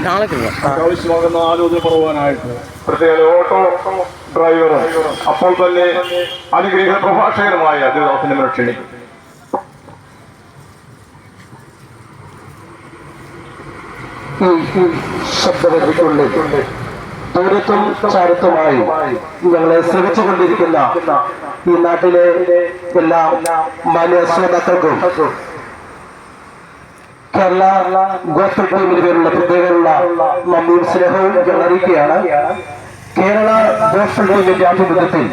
ആവശ്യമാകുന്ന ആലോചന പറയുവാനായിട്ട് പ്രത്യേക ഓട്ടോ ഡ്രൈവറും അപ്പോൾ തന്നെ അനുഗ്രഹ പ്രഭാഷകനുമായ ദേവദാസനെ ക്ഷണിക്കും. ശബ്ദവതിക്കുള്ളിൽ ദൂരത്തും ചാരത്തുമായി ഞങ്ങളെ ശ്രമിച്ചുകൊണ്ടിരിക്കുന്ന ഈ നാട്ടിലെ എല്ലാ മാന്യ ശ്രോതാക്കൾക്കും കേരള ഗോസ്ബൽ ടീമിന് പേരുള്ള പ്രത്യേകമുള്ള നന്ദിയും സ്നേഹവും ഞങ്ങൾ അറിയിക്കുകയാണ്. കേരള ഗോസ്ബൽ ടീമിന്റെ ആഭിമുഖ്യത്തിൽ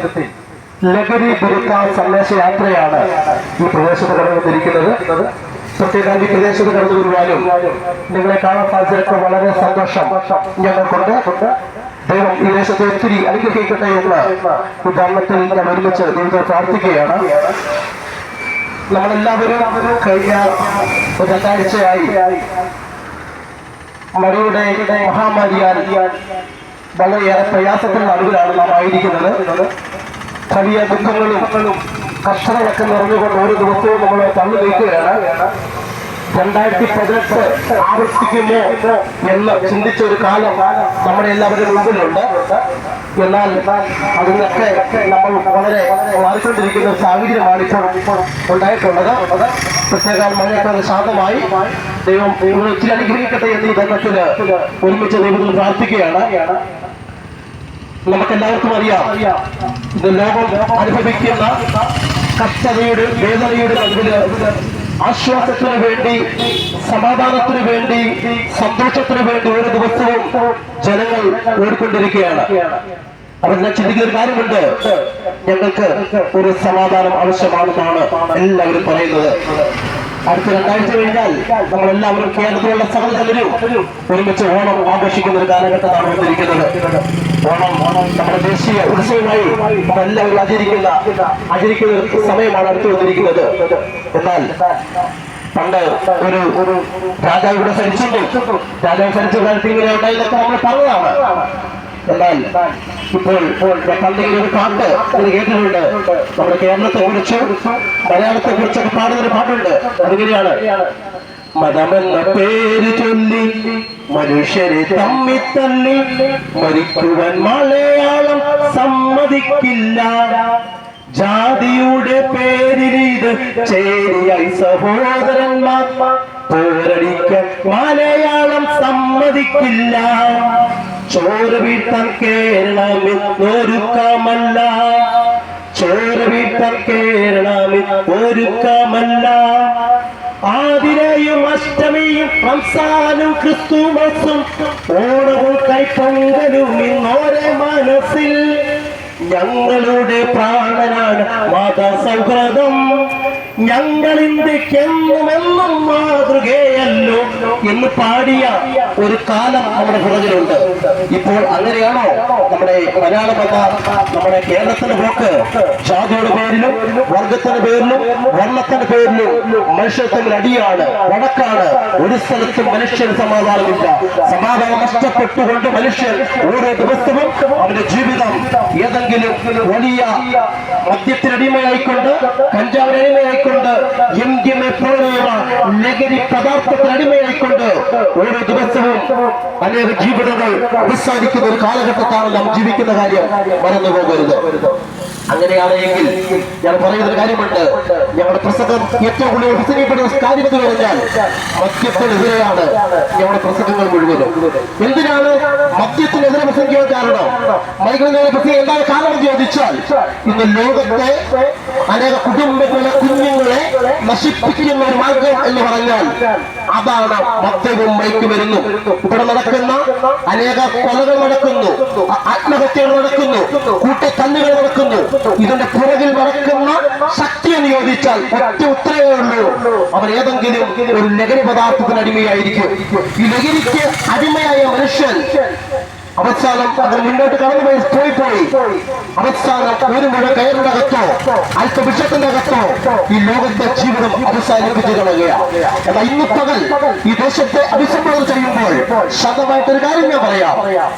ലഹരി വിരുദ്ധ സന്ദേശയാത്രയാണ് ഈ പ്രദേശത്ത് കടന്നുവന്നിരിക്കുന്നത്. പ്രത്യേകം ഈ പ്രദേശത്ത് കടന്നു വരുവാനും നിങ്ങളെ കാണാൻ സാധിച്ചതൊക്കെ വളരെ സന്തോഷം ഞങ്ങൾക്കുണ്ട്. ദൈവം ഈ ദേശത്തെ ഒത്തിരി അനുഗ്രഹിക്കട്ടെ എന്ന ഉദാഹരണത്തിൽ ഞാൻ ഒരുമിച്ച് ദൈവത്തെ പ്രാർത്ഥിക്കുകയാണ്. നമ്മളെല്ലാവരും കഴിഞ്ഞ ഒരു രണ്ടാഴ്ചയായി മഴയുടെ മഹാമാരിയാൽ വളരെയേറെ പ്രയാസത്തിലുള്ള അറിവിലാണ് നാം ആയിരിക്കുന്നത്. വലിയ ദുഃഖങ്ങളും കഷ്ടങ്ങളൊക്കെ നിറഞ്ഞുകൊണ്ട് ഓരോ ദിവസവും നമ്മൾ തള്ളി നീക്കുകയാണ്. 2018 ആവർത്തിക്കുമോ എന്ന് ചിന്തിച്ച ഒരു കാലം നമ്മുടെ എല്ലാവരുടെ മുമ്പിലുണ്ട്. എന്നാൽ അതിനൊക്കെ നമ്മൾ വളരെ മാറിക്കൊണ്ടിരിക്കുന്ന ഒരു സാഹചര്യമാണ് ഇപ്പോൾ ഉണ്ടായിട്ടുള്ളത്. പ്രത്യേക മഴയൊക്കെ ശാന്തമായി ദൈവം ഒത്തിരി അനുഗ്രഹിക്കട്ടെ എന്ന് ഈ ബന്ധത്തിൽ ഒരുമിച്ച് ദൈവത്തിൽ പ്രാർത്ഥിക്കുകയാണ്. നമുക്കെല്ലാവർക്കും അറിയാം, ഇത് ലോകം അനുഭവിക്കുന്ന കഷ്ടതയുടെ വേദനയുടെ നടുവില് ആശ്വാസത്തിന് വേണ്ടി, സമാധാനത്തിന് വേണ്ടി, സന്തോഷത്തിന് വേണ്ടി ഓരോ ദിവസവും ജനങ്ങൾ ഓടിക്കൊണ്ടിരിക്കുകയാണ്. അവർ ഞാൻ ചിന്തിക്കുന്ന ഒരു കാര്യമുണ്ട്, ഞങ്ങൾക്ക് ഒരു സമാധാനം ആവശ്യമാണെന്നാണ് എല്ലാവരും പറയുന്നത്. അടുത്ത 2 ആഴ്ച കഴിഞ്ഞാൽ നമ്മളെല്ലാവരും കേരളത്തിലുള്ള സകലരും ഒരുമിച്ച് ഓണം ആഘോഷിക്കുന്ന ഒരു കാലഘട്ടമാണ് വന്നിരിക്കുന്നത്. ഓണം നമ്മുടെ ദേശീയ ഉത്സവമായി നമ്മളെല്ലാവരും ആചരിക്കുന്ന ഒരു സമയമാണ് അടുത്ത് വന്നിരിക്കുന്നത്. എന്നാൽ പണ്ട് ഒരു രാജാവ് ഇവിടെ ഭരിച്ചിട്ടുണ്ട്. രാജാവ് ഭരിച്ച കാലത്ത് ഇങ്ങനെ ഉണ്ടായതൊക്കെ നമ്മൾ പറഞ്ഞതാണ്. എന്നാൽ ഇപ്പോൾ പണ്ടെങ്കിലും ഒരു പാട്ട് ഇത് കേട്ടിട്ടുണ്ട്. നമ്മുടെ കേരളത്തെ കുറിച്ച് മലയാളത്തെ കുറിച്ചൊക്കെ പാടുന്നൊരു പാട്ടുണ്ട്. അതിങ്ങനെയാണ്: മതമെന്ന പേര് ചൊല്ലി മനുഷ്യരെ തമ്മി തല്ലി മരിക്കുവാൻ മലയാളം സമ്മതിക്കില്ല. ജാതിയുടെ പേരിൽ ഇത് ചേരിയായി സഹോദരന്മാർ പോരടിക്കാൻ മലയാളം സമ്മതിക്കില്ല. ചോര വീട്ടാൻ കേരളമെന്നൊരുക്കമല്ല, ചോര വീട്ടാൻ കേരളമെന്നൊരുക്കമല്ല. ആതിരയും അഷ്ടമിയും റംസാനും ക്രിസ്തുമസും ഓണവും കൈപ്പൊങ്കലും ഇന്നോരെ മനസ്സിൽ. ഞങ്ങളുടെ പ്രാണനാണ് മതസൗഹൃദം, ഞങ്ങൾ ഇന്ത്യക്കെന്നുമെന്നും മാതൃകയല്ലോ എന്ന് പാടിയ ഒരു കാലം നമ്മുടെ പുറകിലുണ്ട്. ഇപ്പോൾ അങ്ങനെയാണോ നമ്മുടെ മലയാളം എന്ന നമ്മുടെ കേരളത്തിന്റെ പോക്ക്? ജാതിയുടെ പേരിലും വർഗത്തിന്റെ പേരിലും വർണ്ണത്തിന്റെ പേരിലും മനുഷ്യർ തമ്മിൽ അടിയാണ്, വടക്കാണ്. ഒരു സ്ഥലത്തും മനുഷ്യന് സമാധാനമില്ല. സമാധാനം നഷ്ടപ്പെട്ടുകൊണ്ട് മനുഷ്യൻ ഓരോ ദിവസവും അവന്റെ ജീവിതം ഏതെങ്കിലും വലിയ മദ്യത്തിനടിമയായിക്കൊണ്ട്, കഞ്ചാവിനടിമയായിക്കൊണ്ട്, MDMA പോലെയുള്ള ലഹരി പദാർത്ഥത്തിന് അടിമയായിക്കൊണ്ട് ഓരോ ദിവസവും അനേക ജീവിതങ്ങൾ അവസാനിക്കുന്ന ഒരു കാലഘട്ടത്താണ് നാം ജീവിക്കുന്ന കാര്യം മറന്നു പോകരുത്. അങ്ങനെയാണെങ്കിൽ ഞാൻ പറയുന്നൊരു കാര്യമുണ്ട്. ഞങ്ങളുടെ പ്രസംഗം ഏറ്റവും കൂടുതൽ പ്രസംഗിക്കപ്പെടുന്ന കാര്യം എന്ന് പറഞ്ഞാൽ മദ്യത്തിനെതിരെയാണ് ഞങ്ങളുടെ പ്രസംഗങ്ങൾ മുഴുവനും. എന്തിനാണ് മദ്യത്തിനെതിരെ പ്രസംഗിക്കാൻ കാരണം? മൈഗ്രേൻ പ്രസംഗം എന്താണ് കാരണം എന്ന് ചോദിച്ചാൽ, ഇന്ന് ലോകത്തെ അനേക കുടുംബങ്ങളെ, കുഞ്ഞുങ്ങളെ നശിപ്പിക്കുന്ന ഒരു മാർഗം എന്ന് പറഞ്ഞാൽ അതാണ് മദ്യവും മയക്കുമരുന്നും. ഇവിടെ നടക്കുന്ന അനേക കൊലകൾ നടക്കുന്നു, ആത്മഹത്യകൾ നടക്കുന്നു, കൂട്ടത്തല്ലുകൾ നടക്കുന്നു. ഇതിന്റെ പുറകിൽ നടക്കുന്ന ശക്തി എന്ന് ചോദിച്ചാൽ ഒറ്റ ഉത്തരവേ ഉള്ളൂ: അവർ ഏതെങ്കിലും ഒരു ലഹരി പദാർത്ഥത്തിന് അടിമയായിരിക്കും. ഈ ലഹരിക്ക് അടിമയായ മനുഷ്യൻ അവസാനം അത് മുന്നോട്ട് കടന്നുപോയി പോയി അവസാനം ഒരു മുഴ കയറിന്റെ അകത്തോ അല്പ വിഷത്തിന്റെ അകത്തോ ഈ ലോകത്തെ ജീവിതം അവസാനിപ്പിച്ചു കളയുകയാണ്. എന്നാൽ ഇന്ന് പകൽ ഈ ദേശത്തെ അഭിസംബോധന ചെയ്യുമ്പോൾ ശതമായിട്ടൊരു കാര്യം ഞാൻ പറയാം.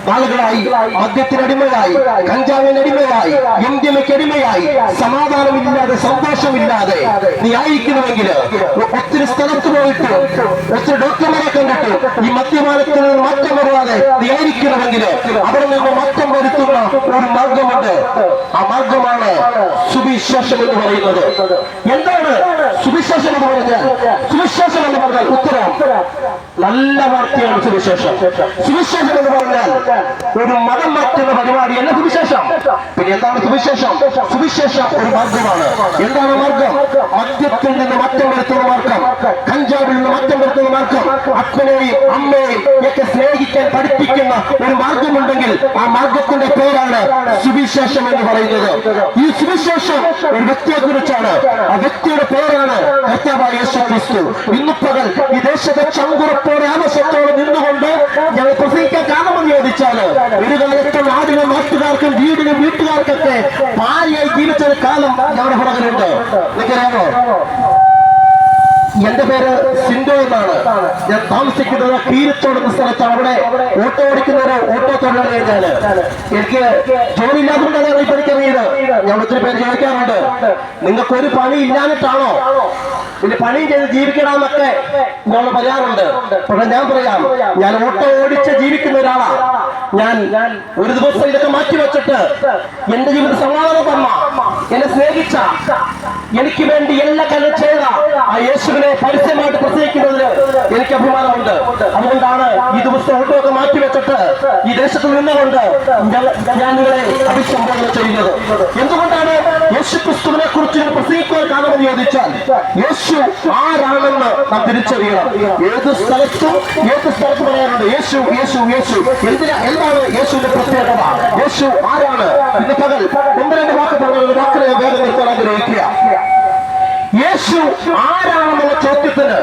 നാളുകളായി മദ്യത്തിനടിമയായി, കഞ്ചാവിനടിമയായി, ഇന്ത്യയ്ക്കടിമയായി, സമാധാനമില്ലാതെ സന്തോഷമില്ലാതെ നീ ആയിരിക്കണമെങ്കിൽ ഒത്തിരി സ്ഥലത്ത് പോയിട്ട് ഒത്തിരി ഡോക്ടർമാരെ കണ്ടിട്ട് ഈ മദ്യപാനത്തിൽ നിന്ന് മാറ്റം വരുവാതെ നീ ആയിരിക്കണമെങ്കിൽ അവിടെ നിന്ന് മാറ്റം വരുത്തുന്ന ഒരു മാർഗമുണ്ട്. ആ മാർഗമാണ് സുവിശേഷം എന്ന് പറയുന്നത്. എന്താണ് സുവിശേഷം എന്ന് പറഞ്ഞാൽ? സുവിശേഷം എന്ന് പറഞ്ഞാൽ ഉത്തരം നല്ല വാർത്തയാണ് സുവിശേഷം. സുവിശേഷം എന്ന് പറഞ്ഞാൽ ഒരു മതം മാറ്റുന്ന പരിപാടിയല്ല സുവിശേഷം. പിന്നെ എന്താണ് സുവിശേഷം? സുവിശേഷം ഒരു മാർഗമാണ്. എന്താണ് മാർഗം? മദ്യത്തിൽ നിന്ന് മാറ്റം വരുത്തുന്ന മാർഗം, കഞ്ചാവിൽ നിന്ന് മാറ്റം വരുത്തുന്ന മാർഗം, അപ്പനെയും അമ്മയെയും ഒക്കെ സ്നേഹിക്കാൻ പഠിപ്പിക്കുന്ന ഒരു മാർഗമുണ്ടെങ്കിൽ ആ മാർഗത്തിന്റെ പേരാണ് സുവിശേഷം എന്ന് പറയുന്നത്. ഈ സുവിശേഷം ഒരു വ്യക്തിയെ കുറിച്ചാണ്. ആ വ്യക്തിയുടെ പേരാണ് കർത്താവായ യേശു ക്രിസ്തു. ഇന്ന് പകൽ ഈ ദേശത്തെ ചങ്കുറപ്പോടെ ആവശ്യത്തോടെ നിന്നുകൊണ്ട് ഞങ്ങൾ പ്രസംഗിക്കാൻ കാരണമെന്ന് ചോദിച്ചാൽ ഒരു കാലത്ത് നാടിനും നാട്ടുകാർക്കും വീടിനും വീട്ടുകാർക്കൊക്കെ ഭാര്യയായി ജീവിച്ചൊരു കാലം ഞങ്ങളുടെ പുറകിലുണ്ട്. നിങ്ങൾക്കറിയാമോ? എന്റെ പേര് സിൻഡോ എന്നാണ്. ഞാൻ താമസിക്കുന്നത് കീരത്തോട് എന്ന സ്ഥലത്താണ്. അവിടെ ഓട്ടോ ഓടിക്കുന്ന ഒരു ഓട്ടോ തൊഴിലാളിയാണ്. എനിക്ക് ജോലി ഇല്ലാത്തതുകൊണ്ടാണ് ഞാൻ ഈ പഠിക്കുന്നത്. ഞാൻ ഒത്തിരി പേര് ചോദിക്കാറുണ്ട്, നിങ്ങൾക്ക് ഒരു പണി ഇല്ലാഞ്ഞിട്ടാണോ പിന്നെ പണിയും ചെയ്ത് ജീവിക്കണമെന്നൊക്കെ ഞങ്ങൾ പറയാറുണ്ട്. പക്ഷെ ഞാൻ പറയാം, ഞാൻ ഓട്ടോ ഓടിച്ച് ജീവിക്കുന്ന ഒരാളാണ്. ഞാൻ ഒരു ദിവസം ഇതൊക്കെ മാറ്റിവെച്ചിട്ട് എന്റെ ജീവിത സമാധാനം തന്ന, എന്നെ സ്നേഹിച്ച, എനിക്ക് വേണ്ടി എല്ലാ കാര്യം ചെയ്ത ആ യേശുവിനെ പരസ്യമായിട്ട് പ്രസംഗിക്കുന്നതിന് എനിക്ക് അഭിമാനമുണ്ട്. അതുകൊണ്ടാണ് ഈ ദിവസം ഓട്ടോ ഒക്കെ മാറ്റിവെച്ചിട്ട് ഈ ദേശത്ത് നിന്നുകൊണ്ട് ഞാൻ നിങ്ങളെ അഭിസംബോധന ചെയ്യുന്നത്. എന്തുകൊണ്ടാണ് യേശു ക്രിസ്തുവിനെ കുറിച്ച് പ്രസംഗിക്കാൻ കാരണമെന്ന് ചോദിച്ചാൽ, യേശു ആരാണെന്ന് നാം തിരിച്ചറിയണം. ഏത് സ്ഥലത്ത് പറയാറുണ്ട് യേശു യേശു യേശു. എന്താണ് യേശുവിന്റെ പ്രത്യേകത? യേശു ആരാണ്? ഇന്ന് പകൽ ഒന്ന് രണ്ട് വാക്ക് പറഞ്ഞ വാക്കിനെ വേഗം നിർത്താൻ ആഗ്രഹിക്കുക. യേശു ആരാണെന്നുള്ള ചോദ്യത്തിന്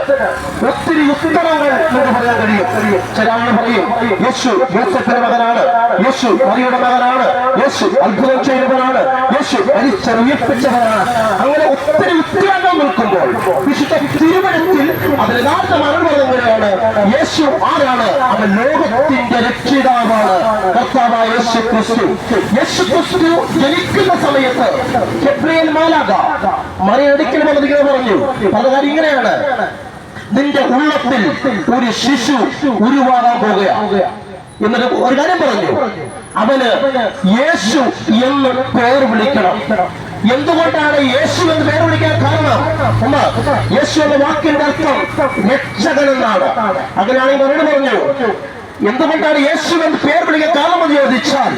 ഒത്തിരി ഉത്തരങ്ങൾ എന്ന് പറയാൻ കഴിയും. ചില ആളുകൾ പറയും യേശു യോസേഫിന്റെ മകനാണ്, യേശു മറിയുടെ മകനാണ്, യേശു അത്ഭുതം ചെയ്തവനാണ്, യേശു ഉയർപ്പിച്ചവനാണ്. അങ്ങനെ ഒത്തിരി ഉത്തരങ്ങൾ നിൽക്കുമ്പോൾ വിശുദ്ധ തിരുവഴുത്തിൽ അതിന് യഥാർത്ഥ മറുപടി എങ്ങനെയാണ്? യേശു ആരാണ്? അവൻ ലോകത്തിന്റെ രക്ഷിതാവാണ്, കർത്താവായ യേശു ക്രിസ്തു. യേശു ക്രിസ്തു ജനിക്കുന്ന സമയത്ത് ഗബ്രിയേൽ മാലാഖ മറിയടിക്കൽ പറഞ്ഞു പല കാര്യം ഇങ്ങനെയാണ്: നിന്റെ ഉള്ളത്തിൽ ഒരു ശിശു ഉരുവാകാൻ പോകുക എന്നൊരു ഒരു കാര്യം പറഞ്ഞു. അവന് യേശു എന്ന് പേർ വിളിക്കണം. എന്തുകൊണ്ടാണ് യേശു എന്ന് പേര് വിളിക്കാൻ കാരണം? യേശു എന്ന വാക്കിന്റെ അർത്ഥം രക്ഷകൻ എന്നാണ്. അങ്ങനെയാണെങ്കിൽ മറുപടി പറഞ്ഞു, എന്തുകൊണ്ടാണ് യേശു എന്ന് പേർ വിളിക്കാൻ കാരണമെന്ന് ചോദിച്ചാൽ,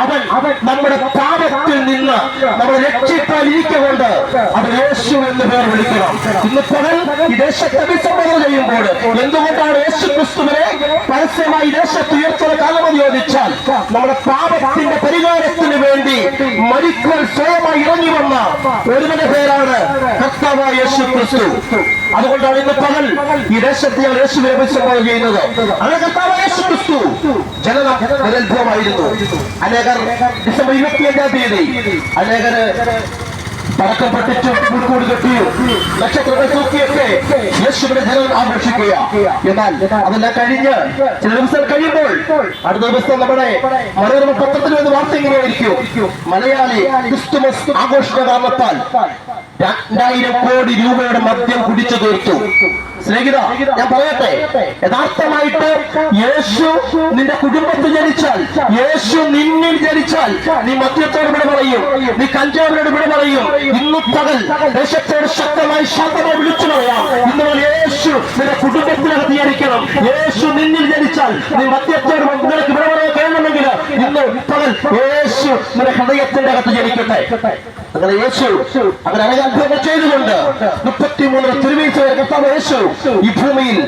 അവൻ നമ്മുടെ പാപത്തിൽ നിന്ന് നമ്മളെ രക്ഷിക്കാൻ ഇരിക്കൊണ്ട് അവൻ യേശു എന്ന് പേർ വിളിക്കണം. ഇന്ന് പകൽ ഈ ദേശത്തെ അഭിസംബോധന ചെയ്യുമ്പോൾ എന്തുകൊണ്ടാണ് യേശു ക്രിസ്തുവിനെ പരസ്യമായി ദേശത്ത് ഉയർത്തുന്ന കാരണമെന്ന് ചോദിച്ചാൽ, നമ്മുടെ പാപത്തിന്റെ പരിഹാരത്തിന് വേണ്ടി മരിക്കുവാൻ സ്വയമായി ഇറങ്ങി വന്ന ഒരുവന്റെ പേരാണ് കർത്താവായ യേശു ക്രിസ്തു. അതുകൊണ്ടാണ് ഇന്ന് പകൽ ഈ ദേശത്ത് ഞാൻ യേശുവിനെ അഭിസംബോധന ചെയ്യുന്നത്. അത് കർത്താവായ യേശു ക്രിസ്തു ജനനം നിരത്ഭവമായിരുന്നു. അനേകർ ഡിസംബർ 25-ാം തീയതി അനേകര് പടക്കം പൊട്ടിച്ചും പുൽക്കൂട് കെട്ടിയും നക്ഷത്രങ്ങൾ തൂക്കിയൊക്കെ യേശുവിന്റെ ജനനം ആഘോഷിക്കുക. എന്നാൽ അതെല്ലാം കഴിഞ്ഞ് ചില ദിവസം കഴിയുമ്പോൾ അടുത്ത ദിവസം നമ്മുടെ മനോരമ പത്രത്തിൽ വന്ന് വാർത്ത ഇങ്ങനെയായിരിക്കും: മലയാളി ക്രിസ്തുമസ് ആഘോഷ കാരണത്താൽ 2000 കോടി രൂപയുടെ മദ്യം കുടിച്ചു തീർത്തു. സ്നേഹിത, ഞാൻ പറയട്ടെ, യഥാർത്ഥമായിട്ട് യേശു നിന്റെ കുടുംബത്തിൽ ജനിച്ചാൽ, യേശു നിന്നിൽ ജനിച്ചാൽ, നീ മദ്യത്തോട് വിട പറയും, നീ കഞ്ചാവിനോട് വിട പറയും. ഇന്ന് പകൽ ദേശത്തോട് ശക്തമായി ശാന്തമായി വിളിച്ചു പറയാം, ഇന്ന് യേശു നിന്റെ കുടുംബത്തിനകത്ത് ജനിക്കണം. യേശു നിന്നിൽ ജനിച്ചാൽ നീ മദ്യത്തോട് നിനക്ക് വിട പറയാൻ കഴിയണമെങ്കിൽ ഇന്ന് പകൽ യേശു നിന്റെ ഹൃദയത്തിന്റെ അകത്ത് ജനിക്കട്ടെ. അങ്ങനെ യേശു അങ്ങനെ അനേക അത്ഭുതങ്ങൾ ചെയ്തുകൊണ്ട് 33 തിരുവീഴ്ച കർത്താവ് യേശു ഈ ഭൂമിയിൽ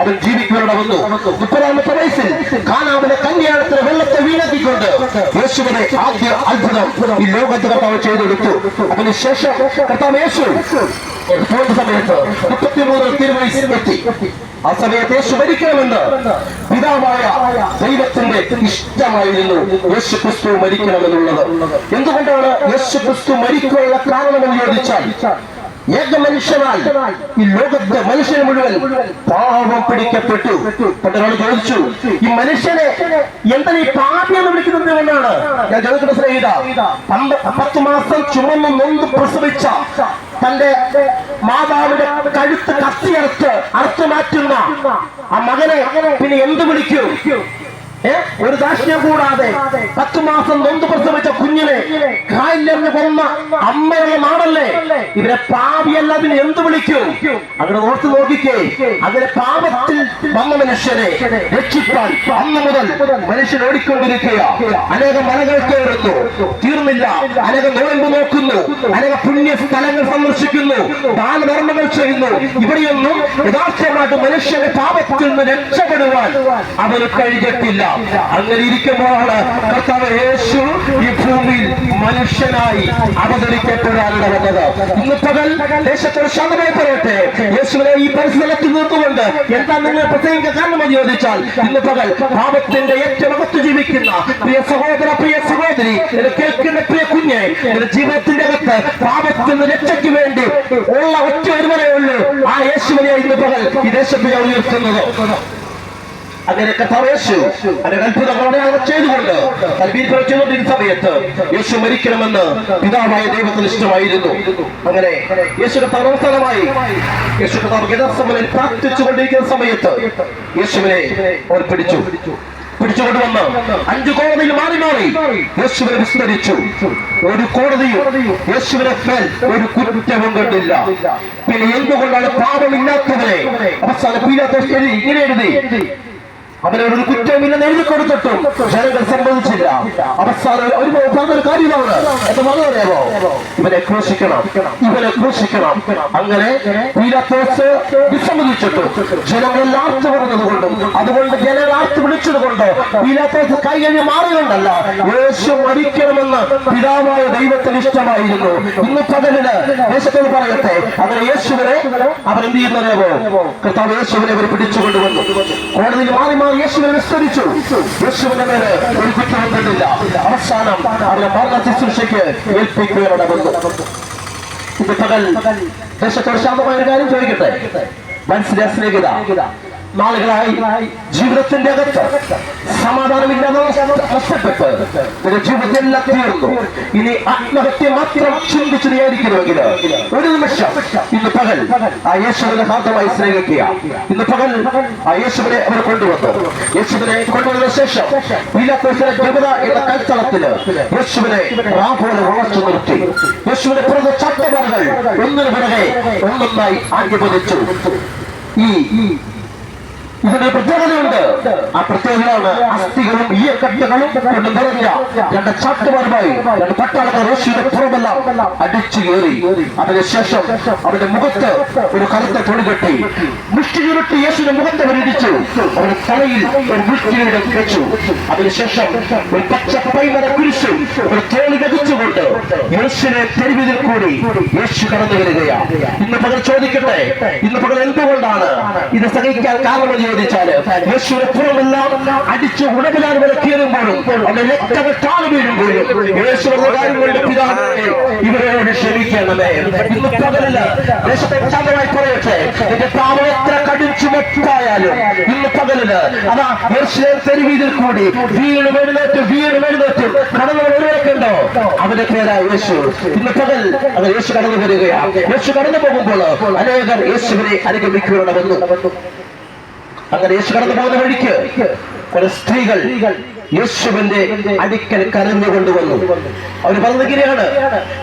അവൻ ജീവിക്കുവാൻ വന്നു. 30-ാമത്തെ വയസ്സിൽ കാനാവിലെ കല്യാണത്തിന് വെള്ളത്തെ വീണാക്കിക്കൊണ്ട് യേശുവിനെ ആദ്യ അത്ഭുതം ഈ ലോകത്ത് കർത്താവ് ചെയ്തെടുത്തു. അതിനുശേഷം കർത്താവ് യേശു സമയത്ത് 33 തിരുവയസ്സിൽ എത്തി. ആ സമയത്ത് യേശു മരിക്കണമെന്ന് പിതാവായ ദൈവത്തിന്റെ ഇഷ്ടമായിരുന്നു യേശു ക്രിസ്തു മരിക്കണമെന്നുള്ളത്. എന്തുകൊണ്ടാണ് യേശു ക്രിസ്തു മരിക്കാനുള്ള കാരണമെന്ന് ചോദിച്ചാൽ, ഏക മനുഷ്യനാൽ ഈ ലോകത്തെ മനുഷ്യന് മുഴുവൻ പാപം പിടിക്കപ്പെട്ടു. പണ്ടൊരാൾ ചോദിച്ചു, ഈ മനുഷ്യനെ എന്താ ഈ പാപി എന്ന് വിളിക്കുന്നത് കൊണ്ടാണ്? ഞാൻ ചോദിക്കുന്ന സ്നേഹിത, 10 മാസം ചുമന്ന് നൊന്ത് പ്രസവിച്ച തന്റെ മാതാവിന്റെ കഴുത്ത് അറുത്ത് മാറ്റുന്ന ആ മകനെ പിന്നെ എന്ത് വിളിക്കും? ഒരു ദാക്ഷ്യം കൂടാതെ 10 മാസം നൊന്ത് പ്രസവിച്ച കുഞ്ഞിനെ കാലിലെറിഞ്ഞ് കൊന്ന അമ്മയുള്ള നാടല്ലേ? ഇവരെ പാപിയല്ല, അതിന് എന്ത് വിളിക്കും? അങ്ങനെ ഓർത്ത് നോക്കിക്കേ. അങ്ങനെ പാപത്തിൽ വന്ന മനുഷ്യനെ രക്ഷിക്കാൻ അന്ന് മുതൽ മനുഷ്യൻ ഓടിക്കൊണ്ടിരിക്കുക. അനേകം മലകൾ കയറുന്നു, തീർന്നില്ല. അനേകം നോയമ്പ് നോക്കുന്നു, അനേക പുണ്യ സ്ഥലങ്ങൾ സന്ദർശിക്കുന്നു, ദാനധർമ്മങ്ങൾ ചെയ്യുന്നു. ഇവിടെയൊന്നും യഥാർത്ഥമായിട്ട് മനുഷ്യന്റെ പാപത്തിൽ നിന്ന് രക്ഷപ്പെടുവാൻ അവന് കഴിഞ്ഞിട്ടില്ല. അങ്ങനെ ഇരിക്കുമ്പോഴാണ് കർത്താവ് യേശു ഈ ഭൂമിയിൽ മനുഷ്യനായി അവതരിക്കപ്പെടാനുള്ള വന്നത്. ഇന്ന് പകൽ ദേശത്തോട് ശാന്തമായി പറയട്ടെ, യേശുവിനെ ഈ പരിസ്ഥലത്തിൽ നിർത്തുകൊണ്ട് എന്താ നിങ്ങൾ പ്രത്യേക കാരണം എന്ന് ചോദിച്ചാൽ, ഇന്ന് പകൽ പാപത്തിന്റെ ഏറ്റവും അകത്ത് ജീവിക്കുന്ന പ്രിയ സഹോദര, പ്രിയ സഹോദരി, കേൾക്കുന്ന പ്രിയ കുഞ്ഞെ, ജീവിതത്തിന്റെ അകത്ത് പാപത്തിന് രക്ഷയ്ക്ക് വേണ്ടി ഉള്ള ഒറ്റ ഒരുവരേ ഉള്ളൂ. ആ യേശുവിനെ ഇന്ന് പകൽ ഈ ദേശത്ത് ഉയർത്തുന്നത്. അങ്ങനെ കർത്താവ് യേശു അതിന്റെ അത്ഭുതങ്ങളോടെ അവർ ചെയ്തുകൊണ്ട് ചെയ്തുകൊണ്ടിരുന്ന സമയത്ത് യേശു മരിക്കണമെന്ന് പിതാവായ ദൈവത്തിന് ഇഷ്ടമായിരുന്നു. അങ്ങനെ യേശു കർത്താവ് അവസാനമായി യേശു കർത്താവ് ഗദർസമനിൽ പ്രാർത്ഥിച്ചുകൊണ്ടിരിക്കുന്ന സമയത്ത് യേശുവിനെ അവർ പിടിച്ചുകൊണ്ടുവന്ന് 5 കോടതിയിൽ മാറി യേശുവിനെ വിസ്തരിച്ചു. ഒരു കോടതിയും യേശുവിനെ മേൽ ഒരു കുറ്റവും കണ്ടില്ല. പിന്നെ എന്തുകൊണ്ടാണ് പാപമില്ലാത്തവരെ അവസാനം പീലാത്തോസ് ഇങ്ങനെ എഴുതി, അവനൊരു കുറ്റമില്ലെന്ന് എഴുതി കൊടുത്തിട്ടും ജനങ്ങൾ സമ്മതിച്ചില്ല. അവസാനം ഒരു കാര്യമാണ് എന്ന് പറഞ്ഞറിയാമോ? ഇവനെ ക്രൂശിക്കണം. അങ്ങനെ പീലാത്തോസ് വിസമ്മതിച്ചിട്ടു. ജനങ്ങളെല്ലാം ആർത്ത് പറഞ്ഞതുകൊണ്ടും അതുകൊണ്ട് ജനങ്ങൾ ആർത്ത് വിളിച്ചതുകൊണ്ട് പീലാത്തോസ് കൈ കഴിഞ്ഞ് മാറിയുകൊണ്ടല്ല, യേശു മരിക്കണമെന്ന് പിതാവായ ദൈവത്തിന് ഇഷ്ടമായിരുന്നു. ഇന്ന് പകലിന് ദേശത്തോട് പറയട്ടെ, അങ്ങനെ യേശുവിനെ അവരെന്ത് ചെയ്യുന്നറിയാമോ? കർത്താവ് യേശുവിനെ അവർ പിടിച്ചുകൊണ്ടുവന്നു. കോടതിയിൽ മാറി യേശുവിനെ വിസ്തരിച്ചു. യേശുവിന്റെ മേലെ ഒരു കുറ്റവും കണ്ടില്ല. അവസാനം അവരെ മരണ ശുശ്രൂഷയ്ക്ക് ഏൽപ്പിക്കുകയാണ് വന്നു. ഇത് പകൽ ദേശത്തോട് ശാന്തമായ ഒരു കാര്യം ചോദിക്കട്ടെ. മനസ്സിലായ സ്നേഹിത, നാളുകളായി ജീവിതത്തിന്റെ അകത്ത് സമാധാനമില്ലാതെ നഷ്ടപ്പെട്ട് നിന്റെ ജീവിതത്തിലെല്ലാം തീർന്നു. ഇനി ആത്മഹത്യ മാത്രം ചിന്തിച്ചു നീയായിരിക്കുമെങ്കിൽ ഒരു നിമിഷം ഇന്ന് പകൽ ആ യേശുവിനെ ഹാർദമായി സ്നേഹിക്കുക. ഇന്ന് പകൽ ആ യേശുവിനെ അവർ കൊണ്ടുവന്നു. യേശുവിനെ കൊണ്ടുവന്ന ശേഷം പീലാത്തോസിന്റെ ജപത എന്ന കൽത്തളത്തില് യേശുവിനെ പോലെ ഉറച്ചു നിർത്തി. യേശുവിന്റെ പുറത്ത് ചട്ടവറകൾ ഒന്നിനു പിറകെ ഒന്നൊന്നായി ആജ്ഞാപിച്ചു. ഇതിന് പ്രത്യേകതയുണ്ട്. ആ പ്രത്യേകതയാണ് അസ്ഥികളും ഈയക്കട്ടകളും കൊണ്ട് നിറഞ്ഞ 2 ചാട്ടുമാരുമായി 2 പട്ടാളക്കാർ യേശുവിന്റെ പുറമെല്ലാം അടിച്ചു കയറി. അതിനുശേഷം അവരുടെ മുഖത്ത് ഒരു കറുത്ത തുണി കെട്ടി മുഷ്ടി ചുരുട്ടി യേശുവിന്റെ മുഖത്ത് അവരിടിച്ചു. അവരുടെ തലയിൽ ഒരു മുഷ്ടിയുടെ വെച്ചു. അതിനുശേഷം ഒരു പച്ച പൈമര കുരിശും ഒരു തോളി കതിച്ചുകൊണ്ട് യേശുവിനെ തെരുവിതിൽ കൂടി യേശു കടന്നു വരികയാണ്. ഇന്ന് പകൽ ചോദിക്കട്ടെ, ഇന്ന് പകൽ എന്തുകൊണ്ടാണ് ഇത് സഹിക്കാൻ കാരണം ചോദിച്ചാല്, യേശുവിനെ പുറമെല്ലാം അടിച്ച് ഉടകിലാൻ വിലക്കിയതുമ്പോഴും അവരുടെ രക്തങ്ങൾ താഴെ വീഴുമ്പോഴും യേശുവിന്റെ കാര്യങ്ങളുടെ പിതാവിനെ ഇവരോട് ക്ഷമിക്കണമേ. ഇന്ന് പകലില് ദേശത്തെ ശാന്തമായി പറയട്ടെ, എന്റെ പാപം എത്ര കടിച്ചുമെത്തായാലും ഇന്ന് പകലില് അതാ യേശുവിനെ തെരുവീതിൽ കൂടി വീണ് എഴുന്നേറ്റും കടന്നു ഒരുവരൊക്കെയുണ്ടോ? അവന്റെ പേരായ യേശു. ഇന്ന് പകൽ അത് യേശു കടന്നു വരികയാണ്. യേശു കടന്നു പോകുമ്പോൾ അനേകർ യേശുവിനെ അനുഗമിക്കുകയാണ് വന്നു. അങ്ങനെ യേശു കടന്നു പോകുന്ന വഴിക്ക് കുറെ സ്ത്രീകൾ യേശുവിന്റെ അടുക്കൽ കരഞ്ഞുകൊണ്ടുവന്നു. അവർ പറഞ്ഞിരിക്കുകയാണ്,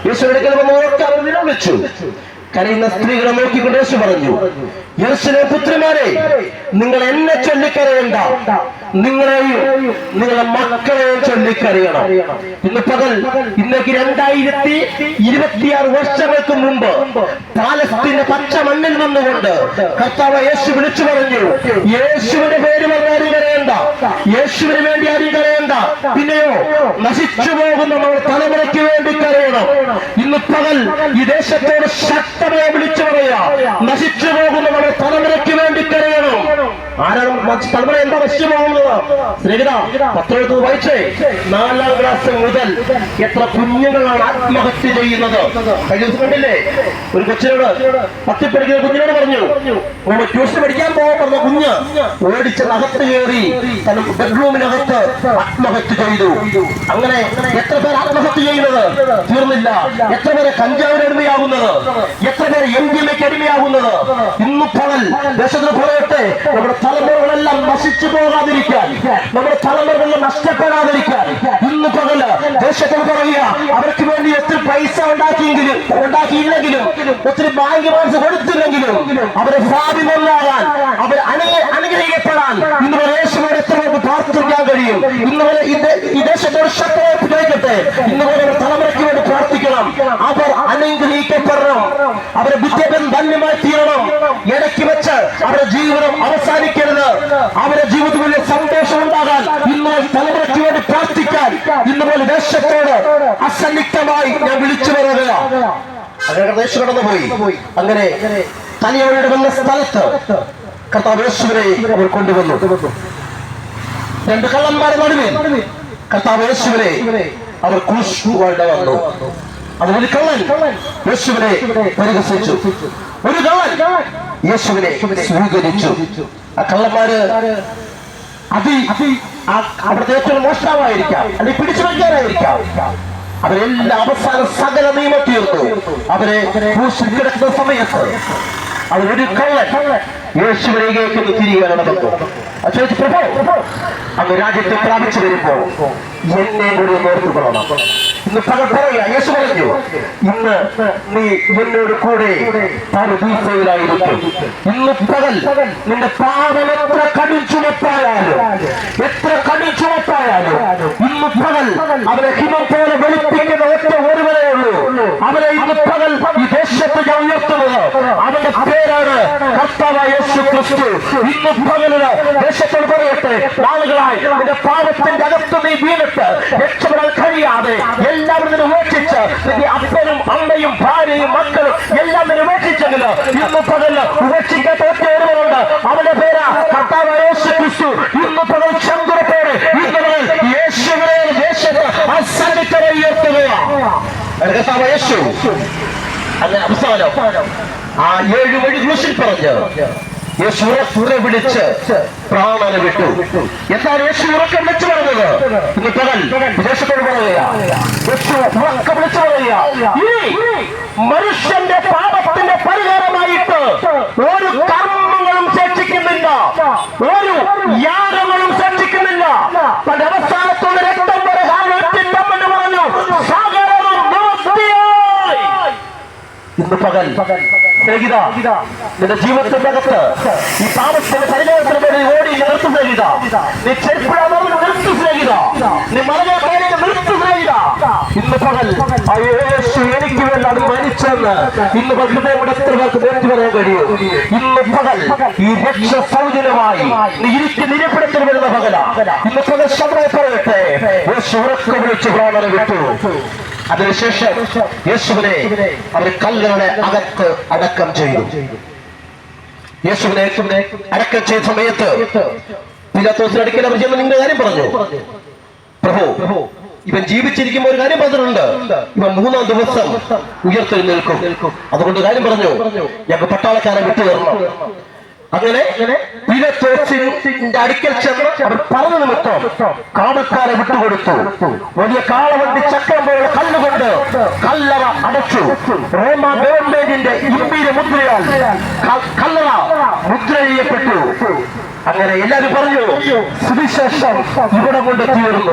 യേശുവിന്റെ അടുക്കൽ വന്ന് ഓർക്കാൻ അവർ വിളിച്ചു. കരയുന്ന സ്ത്രീകളെ നോക്കിക്കൊണ്ട് യേശു പറഞ്ഞു, യെരൂശലേം പുത്രിമാരെ, നിങ്ങൾ എന്നെ ചൊല്ലിക്കരയണ്ട, നിങ്ങളെയും നിങ്ങളുടെ മക്കളെയും ചൊല്ലിക്കരയണം. ഇന്ന് പകൽ ഇന്നേക്ക് 2026 വർഷങ്ങൾക്ക് മുമ്പ് പാലസ്തീന്റെ പച്ച മണ്ണിൽ നിന്നുകൊണ്ട് കർത്താവ് യേശു വിളിച്ചു പറഞ്ഞു, യേശുവിന്റെ പേര് പറഞ്ഞ ആരും കരയണ്ട, യേശുവിന് വേണ്ടി ആരും കരയണ്ട, പിന്നെയോ നശിച്ചു പോകുന്ന നമ്മുടെ തലമുറയ്ക്ക് വേണ്ടി കരയണം. ഇന്ന് പകൽ ഈ ദേശത്തോട് ശക്തമായി വിളിച്ചു പറയാ, നശിച്ചു പോകുന്ന നമ്മുടെ തലമുറയ്ക്ക് വേണ്ടി കരയണം. ആരാണ് തലമുറ എന്താ നശിച്ചു പോകുന്നത്? സ്നേഹിത, പത്തെഴുത്ത് വായിച്ചേ. 4ാം ക്ലാസ് മുതൽ എത്ര കുഞ്ഞുങ്ങളാണ് ആത്മഹത്യ ചെയ്യുന്നത്. കഴിഞ്ഞ ദിവസം കണ്ടില്ലേ, ഒരു കൊച്ചിനോട്, 10ൽ പഠിക്കുന്ന കുഞ്ഞിനോട് പറഞ്ഞു, ട്യൂഷൻ പഠിക്കാൻ പോകാൻ പറഞ്ഞ കുഞ്ഞ് ഓടിച്ച് അകത്ത് കയറി തന്റെ ബെഡ്റൂമിനകത്ത് ആത്മഹത്യ ചെയ്തു. അങ്ങനെ എത്ര പേർ ആത്മഹത്യ ചെയ്യുന്നത് തീർന്നില്ല. എത്ര പേരെ കഞ്ചാവിന് അടിമയാകുന്നത്, എത്ര പേര് MDMAക്ക് അടിമയാകുന്നത്. ഇന്ന് പകൽ ദേശത്തിന് പറയട്ടെ, നമ്മുടെ തലമുറകളെല്ലാം നശിച്ചു പോകാതിരിക്കാൻ, നമ്മുടെ തലമുറകളെല്ലാം നഷ്ടപ്പെടാതിരിക്കാൻ ഇന്ന് പകല് ദേശത്തിന് പറയുക, അവർക്ക് വേണ്ടി ഒത്തിരി പൈസ ഉണ്ടാക്കിയില്ലെങ്കിലും, ഒത്തിരി ബാങ്ക് വായ്പ കൊടുത്തില്ലെങ്കിലും, അവരെ ഭാവി നന്നാകാൻ, അവർ അനുഗ്രഹിക്കപ്പെടാൻ ഇന്ന് വരെ യേശുവിനോട് എത്ര പേർക്ക് പ്രാർത്ഥിക്കാൻ കഴിയും? ഇന്ന് വരെ ഈ ദേശത്തോട് ശക്തമായി ഉപയോഗിക്കട്ടെ. ഇന്ന് വരെ തലമുറയ്ക്ക് വേണ്ടി പ്രാർത്ഥിക്കണം. അവർ അനുഗ്രഹിക്കപ്പെടണം, അവരെ വിദ്യാഭ്യാസം ധന്യമായി തീരണം. ഇടയ്ക്ക് വെച്ച് അവരുടെ ജീവിതം അവസാനിക്കരുത്. അവരുടെ ജീവിതത്തിൽ വലിയ സന്തോഷം ഉണ്ടാകാൻ ഇന്ന് തലമുറയ്ക്ക് വേണ്ടി പ്രാർത്ഥിക്കാൻ ഇന്നുപോലെ ദേശത്തോട് അസന്നിഗ്ധമായി ഞാൻ വിളിച്ചു പറയുക. അങ്ങനെ ദേശം കടന്നുപോയി. അങ്ങനെ തലയോടെ വന്ന സ്ഥലത്ത് കർത്താവ് യേശുവിനെ അവർ കൊണ്ടുവന്നു. 2 കള്ളന്മാരെ നടുവിൽ കർത്താവ് യേശുവിനെ അവർ ക്രൂശുവായിട്ട് വന്നു. അത് ഒരു കള്ളൻ യേശുവിനെ പരിഹസിച്ചു, ഒരു കള്ളൻ യേശുവിനെ സ്വീകരിച്ചു. ആ കള്ളന്മാര് അവിടുത്തെ ഏറ്റവും മോഷ്ടാവായിരിക്കാം, അല്ലെങ്കിൽ പിടിച്ചു വയ്ക്കാനായിരിക്കാം. അവരെല്ലാം അവസാന സകല നിയമം തീർന്നു. അവരെ ക്രൂശിൽ കിടക്കുന്ന സമയത്ത് അവരൊരു കള്ളൻ യേശുവിനേക്ക് തിരികെ നടന്നു. ചോദിച്ചു, പ്രഭു, അങ്ങ് രാജ്യത്തെ പ്രാപിച്ചു വരുമ്പോ എന്നെ കൂടി ഓർത്തുകൊള്ളണം. ഇന്ന് പകൽ പറയാ, യേശു പറഞ്ഞു, ഇന്ന് നീ എന്നോട് കൂടെ പരദീസയിലായിരിക്കും. ഇന്ന് പകൽ നിന്റെ പാപം എത്ര കടും ചുമപ്പായാലും, ഇന്ന് പകൽ അവരെ ഹിമം പോലെ വെളുപ്പിക്കുന്ന ഒറ്റ ഒരുവരേ ഉള്ളൂ. അവരെ ഇന്ന് പകൽ ഈ ദേശത്ത് ഞാൻ ഉയർത്തുന്നത് അവന്റെ പേരാണ് കർത്താവായ യേശു ക്രിസ്തു. ഇന്ന് പകലിന് ദേശത്തോട് പറയട്ടെ, നാളുകളായി നിന്റെ പാപത്തിന്റെ അകത്ത് നീ വീണിട്ട് രക്ഷപ്പെടാൻ കഴിയാതെ എല്ലാവരും നിന്നെ ഉപേക്ഷിച്ച്, നിന്റെ അപ്പനും അമ്മയും ഭാര്യയും മക്കളും എല്ലാം നിന്നെ ഉപേക്ഷിച്ചെങ്കിൽ ഇന്ന് പകൽ ഉപേക്ഷിക്കാത്ത ഒറ്റ ഒരുവനുണ്ട്. അവന്റെ പേരാ കർത്താവായ യേശു ക്രിസ്തു. ഇന്ന് പകൽ ശങ്കുറത്തോടെ ഇന്ന് പകൽ യേശുവിനെ ദേശത്ത് അസന്നിഗ്ധമായി ഉയർത്തുകയാണ് കർത്താവായ യേശു. അങ്ങനെ അവസാനം ആ 7 വഴി ക്രൂശിൽ പറഞ്ഞ് യേശു ഉറക്കെ വിളിച്ച് പ്രാണനെ വിട്ടു. എന്താണ് യേശു ഉറക്കം വിളിച്ചു പറഞ്ഞത്? ഇന്ന് പകൽ ദേശത്തോട് പറയുക, യേശു ഉറക്കെ വിളിച്ചു പറയുക, മനുഷ്യന്റെ പാപത്തിന്റെ പരിഹാരമായിട്ട് ഒരു കർമ്മങ്ങളും ശേഷിക്കുന്നില്ല, ഒരു യാഗങ്ങളും ശേഷിക്കുന്നില്ല. തന്റെ അവസാനത്തോടെ രക്തം വരെ ഹാലോറ്റിത്തമ്മെന്ന് പറഞ്ഞു, സകലവും നിവൃത്തിയായി. ഇന്ന് പകൽ സ്നേഹിത, നിന്റെ ജീവിതത്തിന്റെ അകത്ത് ഈ പാപത്തിന്റെ പരിഹാരത്തിന് വേണ്ടി ഓടി നിർത്തും സ്നേഹിത. നീ ചെരുപ്പിടാൻ നിർത്തു സ്നേഹിത. നീ മലകെ പേരെ നിർത്തു സ്നേഹിത. ഇന്ന് പകൽ ആ യേശു എനിക്ക് വേണ്ടി അത് മരിച്ചെന്ന് ഇന്ന് ഹൃദയം എത്ര പേർക്ക് നേരിട്ട് പറയാൻ കഴിയും? ഇന്ന് പകൽ ഈ രക്ഷ സൗജന്യമായി നീ ഇരിപ്പിടത്തിൽ വരുന്ന പകല. ഇന്ന് പകൽ ശബ്ദമായി പറയട്ടെ, യേശു ഉറക്കെ വിളിച്ച് പ്രാണനെ വിട്ടു. അതിനുശേഷം യേശുവിനെ അവർ കല്ലുകളുടെ അകത്ത് അടക്കം ചെയ്തു. യേശുവിനെ അടക്കം ചെയ്ത സമയത്ത് പീലാത്തോസിന്റെ അടുക്കൽ അവർ ചെന്ന് നിങ്ങളുടെ കാര്യം പറഞ്ഞു. പ്രഭു, ഇവൻ ജീവിച്ചിരിക്കുമ്പോൾ ഒരു കാര്യം പറഞ്ഞിട്ടുണ്ട്, ഇവൻ 3-ാം ദിവസം ഉയർത്തെഴുന്നേൽക്കും. അതുകൊണ്ട് കാര്യം പറഞ്ഞു, ഞങ്ങൾക്ക് പട്ടാളക്കാരെ വിട്ടു തരണം. അങ്ങനെ പീലാത്തോസിന്റെ അടുക്കൽ ചെന്ന് അവർ പറഞ്ഞ നിമിത്തം കാവൽക്കാരെ വിട്ടുകൊടുത്തു. വലിയ കാളവണ്ടി ചക്രം പോലെ കല്ലുകൊണ്ട് കല്ലറ അടച്ചു. റോമ ഗവൺമെന്റിന്റെ ഇമ്പീര മുദ്രയാൽ കല്ലറ മുദ്ര ചെയ്യപ്പെട്ടു. അങ്ങനെ എല്ലാവരും പറഞ്ഞു, സുവിശേഷം ഇവിടെ കൊണ്ട് തീർന്നു.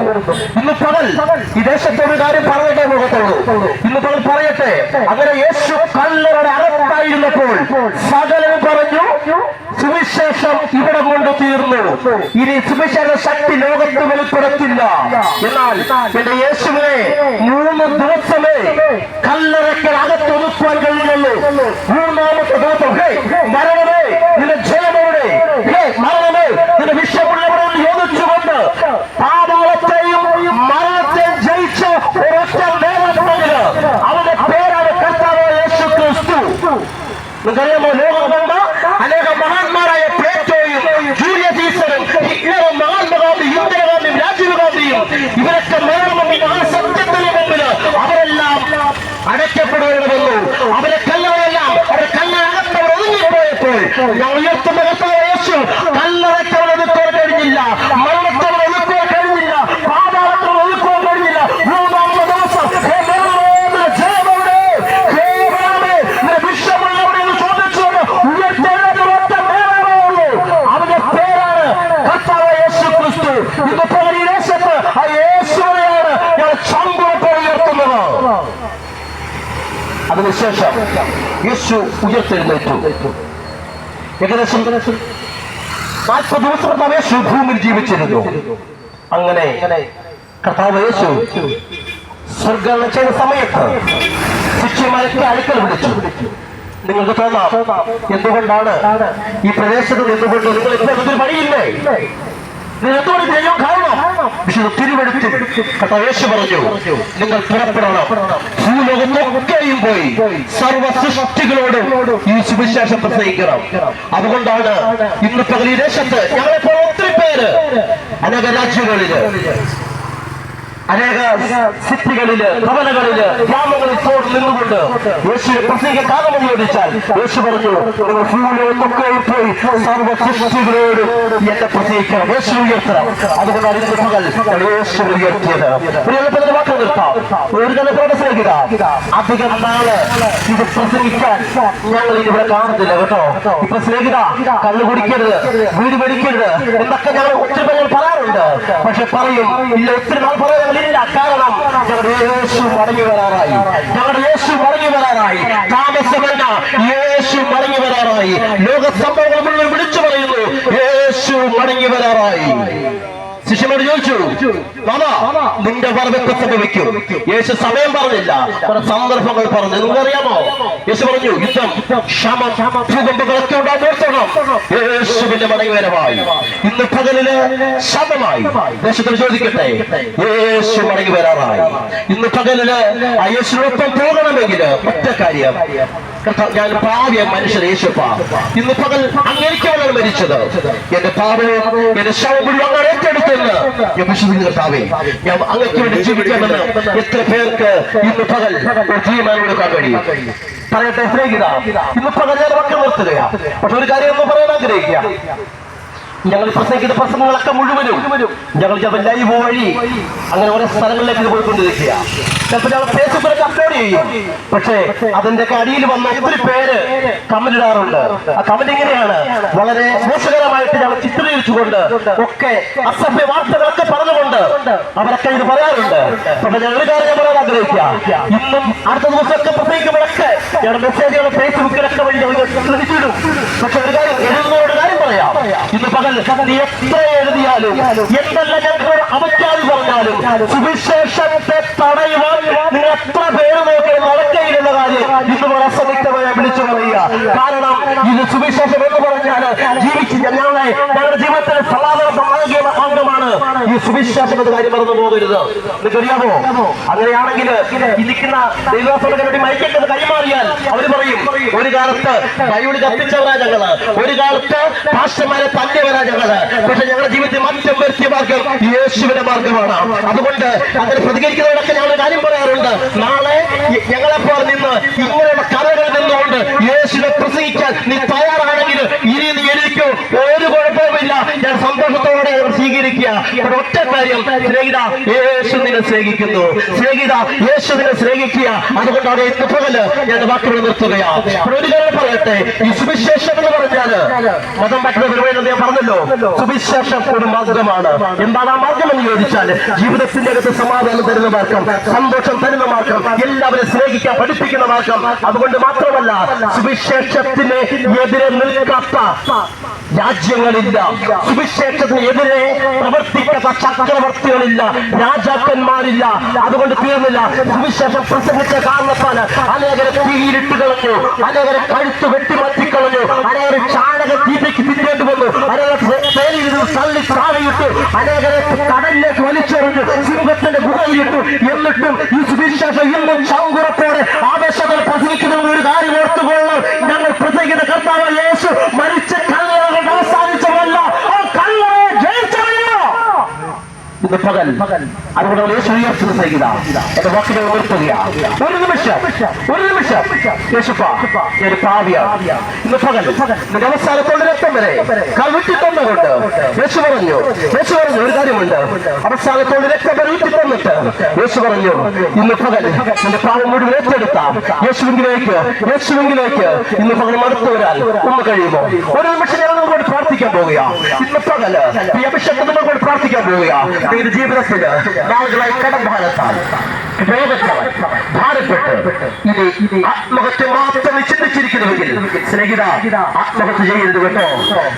ഇന്ന് പകൽ ഈ ദേശത്തൊരു കാര്യം പറഞ്ഞിട്ടേ പോകത്തുള്ളൂ. ഇന്ന് പകൽ പറയട്ടെ, അങ്ങനെ യേശു കല്ലറയുടെ അകത്തായിരുന്നപ്പോൾ സകലവും പറഞ്ഞു, സുവിശേഷം ഇവിടെ കൊണ്ട് തീർന്നു. ഇനി സുവിശേഷ ശക്തി ലോകത്ത് വെളിപ്പെടുത്തില്ല. എന്നാൽ എന്റെ യേശുവിനെ 3 ദിവസമേ കല്ലറയ്ക്ക് അകത്തൊതുക്കുവാൻ കഴിഞ്ഞുള്ളൂ. 3-ാമത്തെ ദിവസം, മരണമേ നിന്റെ ജയമെവിടെ, മരണമേ നിന്റെ വിഷമുള്ളവരെ യോജിച്ചുകൊണ്ട് പാതാളത്തെയും മരണത്തെയും ജയിച്ച് ഒരൊറ്റ നേതൃത്വത്തിന് അവന്റെ പേരാണ് കർത്താവായ യേശു ക്രിസ്തു. നിങ്ങൾക്കറിയാമോ, ലോകം കണ്ട അനേക മഹാന്മാരായ പ്ലേറ്റോയും ഇന്ന് പകൽ ഈ ദേശത്ത് ആ യേശുവിനെയാണ് ഞങ്ങൾ ചങ്കുറപ്പോടെ ഉയർത്തുന്നത്. അതിനുശേഷം യേശു ഉയർത്തെഴുന്നേറ്റു. ഏകദേശം 40 ദിവസം യേശു ഭൂമിയിൽ ജീവിച്ചിരുന്നു. അങ്ങനെ കർത്താവ് യേശു സ്വർഗ്ഗാരോഹണം ചെയ്ത സമയത്ത് ശിഷ്യന്മാരൊക്കെ അടുക്കൽ വിളിച്ചു. നിങ്ങൾക്ക് തോന്നാം എന്തുകൊണ്ടാണ് ഈ പ്രദേശത്ത് നിന്നുകൊണ്ട് നിങ്ങൾ ഇത്ര വഴിയില്ലേ, എന്തുകൊണ്ട് ദൈവം കാരണം? വിശുദ്ധ തിരുവെഴുത്തിൽ കർത്താവ് യേശു പറഞ്ഞു, നിങ്ങൾ പുറപ്പെടണം, ഭൂലോകത്തൊക്കെയും പോയി സർവ്വ സൃഷ്ടികളോടും ഈ സുവിശേഷം പ്രസംഗിക്കണം. അതുകൊണ്ടാണ് ഇന്ന് പകൽ ഈ ദേശത്ത് ഞങ്ങളെപ്പോൾ ഒത്തിരി പേര് അനേക രാജ്യങ്ങളില്, അനേക സിറ്റികളില്, ഭവനങ്ങളില്, ഗ്രാമങ്ങളിൽ തോട് നിന്നുകൊണ്ട് യേശുവിനെ പ്രസംഗിക്കാൻ കാലമെന്ന് ചോദിച്ചാൽ യേശു പറഞ്ഞു, നിങ്ങൾ ഭൂലോകത്തൊക്കെയും പോയി സർവ്വ സൃഷ്ടികളോടും എന്നെ പ്രസംഗിക്കണം, യേശു ഉയർത്തണം. അതുകൊണ്ടാണ് ഇന്ന് പകൽ യേശു ഉയർത്തിയത്. ഒരു എളുപ്പത്തിന് വാക്ക് നിർത്താം. ഒരു ജനത്തോടെ സ്നേഹിത, അധികം നാള് ഇത് പ്രസംഗിക്കാൻ ഞങ്ങൾ ഇവിടെ കാണുന്നില്ല കേട്ടോ. ഇപ്പൊ സ്നേഹിത, കള്ളു കുടിക്കരുത്, വീട് പിടിക്കരുത് എന്നൊക്കെ ഞങ്ങൾ ഒത്തിരി പേര് പറയാറുണ്ട്. പക്ഷെ പറയും ഇല്ല, ഒത്തിരി നാൾ പറയാൻ ഇല്ല. കാരണം ഞങ്ങളുടെ യേശു മടങ്ങി വരാറായി, ഞങ്ങളുടെ യേശു മടങ്ങി വരാറായി. താമസമല്ല, യേശു മടങ്ങി വരാറായി. ലോക സംഭവങ്ങൾ മുഴുവൻ വിളിച്ചു പറയുന്നു, യേശു മടങ്ങി വരാറായി. ശിഷ്യനോട് ചോദിച്ചു, മാമാ നിന്റെ വരവൊക്കെ സംഭവിക്കും. യേശു സമയം പറഞ്ഞില്ല, സന്ദർഭങ്ങൾ പറഞ്ഞു. നിങ്ങൾക്കറിയാമോ? യേശു പറഞ്ഞു, യുദ്ധം, ക്ഷമം, ഭൂകമ്പങ്ങളൊക്കെ ഉണ്ടാകും. യേശുവിന്റെ മടങ്ങി വരവായി. ഇന്ന് പകലില് ശമമായി. ദേശത്തിൽ ചോദിക്കട്ടെ, യേശു മടങ്ങി വരാറായി. ഇന്ന് പകലില് ആ യേശുവിനൊപ്പം പോകണമെങ്കിൽ ഒറ്റ കാര്യം, ഞാൻ പാവിയ മനുഷ്യൻ യേശുപ്പ, ഇന്ന് പകൽ അങ്ങേക്കാണ് മരിച്ചത്. എന്റെ പാവവും എന്റെ ശവം മുഴുവൻ ഏറ്റെടുത്തെന്ന് ഞാൻ വിശ്വസിക്കുന്ന കർത്താവേ, ഞാൻ അങ്ങക്ക് വേണ്ടി ജീവിക്കാമെന്ന് എത്ര പേർക്ക് ഇന്ന് പകൽ തീരുമാനം എടുക്കാൻ കഴിയും? പറയട്ടെ സ്നേഹിത, ഇന്ന് പകൽ ഞാൻ വാക്ക് നിർത്തുകയാ. പക്ഷെ ഒരു കാര്യം ഒന്ന് പറയാൻ ആഗ്രഹിക്കുക. ഞങ്ങൾ പ്രസംഗിക്കുന്ന പ്രസംഗങ്ങളൊക്കെ മുഴുവനും ഞങ്ങൾ ചിലപ്പോൾ ലൈവ് വഴി അങ്ങനെ ഓരോ സ്ഥലങ്ങളിലേക്ക് പോയിക്കൊണ്ടിരിക്കുക. ചിലപ്പോൾ ഞങ്ങൾ ഫേസ്ബുക്കിലൊക്കെ അപ്ലോഡ് ചെയ്യും. പക്ഷേ അതിന്റെയൊക്കെ അടിയിൽ വന്ന ഒത്തിരി പേര് കമന്റ് ഇടാറുണ്ട്. ആ കമന്റ് എങ്ങനെയാണ്? വളരെ മോശകരമായിട്ട് ഞങ്ങൾ ചിത്രീകരിച്ചുകൊണ്ട് ഒക്കെ അസഭ്യ വാർത്തകളൊക്കെ പറഞ്ഞുകൊണ്ട് അവരൊക്കെ ഇത് പറയാറുണ്ട്. പക്ഷെ ഞങ്ങൾ കാര്യം ഞാൻ പറയാൻ ആഗ്രഹിക്കുക, ഇന്നും അടുത്ത ദിവസമൊക്കെ പ്രസംഗിക്കുമ്പോഴൊക്കെ ഞങ്ങളുടെ മെസ്സേജുകൾ ഫേസ്ബുക്കിലൊക്കെ വഴി ഞങ്ങൾ ശ്രദ്ധിച്ചിടും. പക്ഷെ ഒരു കാര്യം, എഴുതുന്നവരുടെ കാര്യം പറയാം, ഇന്ന് പകൽ നീ എത്ര എഴുതിയാലും എന്തെല്ലാം ഞങ്ങളോട് അപഖ്യാതി പറഞ്ഞാലും സുവിശേഷത്തെ തടയുവാൻ നിങ്ങൾ എത്ര പേര് നോക്കി നടക്കയിലുള്ള കാര്യം ഇന്ന് വളരെ സംയുക്തമായി വിളിച്ചു പറയുക. കാരണം ഇത് സുവിശേഷം എന്ന് പറഞ്ഞാൽ ജീവിച്ച് ഞങ്ങളുടെ ജീവിതത്തിന് സമാധാന അംഗമാണ് ഈ സുവിശേഷം എന്ന കാര്യം മറന്നു പോകരുത്. നിങ്ങൾക്കറിയാമോ? അങ്ങനെയാണെങ്കിൽ ഇരിക്കുന്ന ദൈവസഭയ്ക്ക് വേണ്ടി മൈക്കേണ്ടത് കൈമാറിയാൽ അവർ പറയും, ഒരു കാലത്ത് ബൈബിൾ കത്തിച്ചവരാ ഞങ്ങള്, ഒരു കാലത്ത് പാസ്റ്റർമാരെ തല്ലിയവരാ ഞങ്ങള്. പക്ഷെ ഞങ്ങളുടെ ജീവിതത്തിൽ മാറ്റം വരുത്തിയ മാർഗം യേശുവിന്റെ മാർഗമാണ്. അതുകൊണ്ട് അങ്ങനെ പ്രതികരിക്കുന്നവരൊക്കെ ഞങ്ങൾ കാര്യം പറയാറുണ്ട്. നാളെ ഞങ്ങളെപ്പോലെ നിന്ന് ഇങ്ങനെയുള്ള കഥകളിൽ നിന്നുകൊണ്ട് യേശുവിനെ പ്രസംഗിക്കാൻ നീ തയ്യാറാണെങ്കിൽ ഇനി നീ എഴുതിക്കോ, ഒരു കുഴപ്പവുമില്ല, ഞാൻ സന്തോഷത്തോടെ സ്വീകരിക്കുക. ഒറ്റ കാര്യം സ്നേഹിത, യേശു നിന്നെ സ്നേഹിക്കുന്നു. സ്നേഹിത, യേശു നിന്നെ സ്നേഹിക്കുക. അതുകൊണ്ടാണ് ഇന്ന് പകല് ഞാൻ വാക്കുകൾ നിർത്തുകയാ. ഒരു കാര്യം പറയട്ടെ, ഈ സുവിശേഷം എന്ന് പറഞ്ഞാല് മതം പറ്റുന്ന പരിപാടി ഞാൻ പറഞ്ഞല്ലോ, സുവിശേഷം ഒരു മാർഗമാണ്. എന്താണ് ആ മാർഗം എന്ന് ചോദിച്ചാൽ, ജീവിതത്തിന്റെ അകത്ത് സമാധാനം തരുന്ന മാർഗം, സന്തോഷം തരുന്ന മാർഗം, എല്ലാവരും സ്നേഹിക്കാൻ പഠിപ്പിക്കുന്ന മാർഗം. അതുകൊണ്ട് മാത്രമല്ല, സുവിശേഷത്തിന് എതിരെ നിൽക്കാത്ത രാജ്യങ്ങളില്ല, സുവിശേഷത്തിന് എതിരെ പ്രവർത്തിക്കാത്ത ചക്രവർത്തികളില്ല, രാജാക്കന്മാരില്ല. അതുകൊണ്ട് തീർന്നില്ല. സുവിശേഷം പ്രസംഗിച്ച കാരണത്താല് അനേകരെ തീയിലിട്ട് കളഞ്ഞു, അനേകരെ കഴുത്ത് വെട്ടിമാറ്റിക്കളഞ്ഞു, അനേകരെ ചാണക തീറ്റയ്ക്ക് തിരികേണ്ടി വന്നു, അനേകരെ തള്ളി താഴെയിട്ടു, അനേകരെ കടലിലേക്ക് വലിച്ചെറിഞ്ഞു, സിംഹത്തിന്റെ ഗുഹയിലിട്ടു. എന്നിട്ടും ഈ സുവിശേഷം ഇന്നും ചങ്കുറപ്പോടെ ആവേശങ്ങൾ പ്രസംഗിക്കുന്ന ഒരു കാര്യം ഓർത്തുകൊള്ളാം. ഞങ്ങൾ പ്രസംഗിക്കുന്ന കർത്താവ് യേശു മരിച്ച കല്ലറകൾ അവസാനിച്ചവല്ല, ആ കല്ലറയെ ജയിച്ചവല്ല. ഇന്ന് പകൽ. അതുകൊണ്ട് യേശു ഉയർത്തുന്ന സ്നേഹിത എന്റെ വാക്കുകൾ നിർത്തുകയാണ്. ഒരു നിമിഷം യേശുപ്പാ, ഞാൻ പാപിയാണ്. ഇന്ന് പകൽ നിന്റെ അവസാനത്തോടെ രക്തം വരെ കവിട്ടി തന്നുകൊണ്ട് യേശു പറഞ്ഞു ഒരു കാര്യമുണ്ട്. അവസാനത്തോടെ രക്തം വരെ ഊറ്റി തന്നിട്ട് യേശു പറഞ്ഞു, ഇന്ന് പകൽ നിന്റെ പാവം മുഴുവൻ ഏറ്റെടുത്ത യേശുവിലേക്ക് ഇന്ന് പകൽ മടുത്തു വരാൻ ഒന്ന് കഴിയുമോ? ഒരു നിമിഷം ഞാൻ നമ്മളോട് പ്രാർത്ഥിക്കാൻ പോവുകയാണ്. ഇന്ന് പകൽ ഈ അഭിഷേകത്തെ നമ്മളോട് പ്രാർത്ഥിക്കാൻ പോവുകയാണ്. നിങ്ങളുടെ ജീവിതത്തിൽ നാളുകളായി കടഭാരത്താൽ ഭാരപ്പെട്ട് ഇത് ആത്മഹത്യ മാത്രം ചിന്തിച്ചിരിക്കുന്നുവെങ്കിൽ സ്നേഹിത ആത്മഹത്യ ചെയ്യരുത് കേട്ടോ.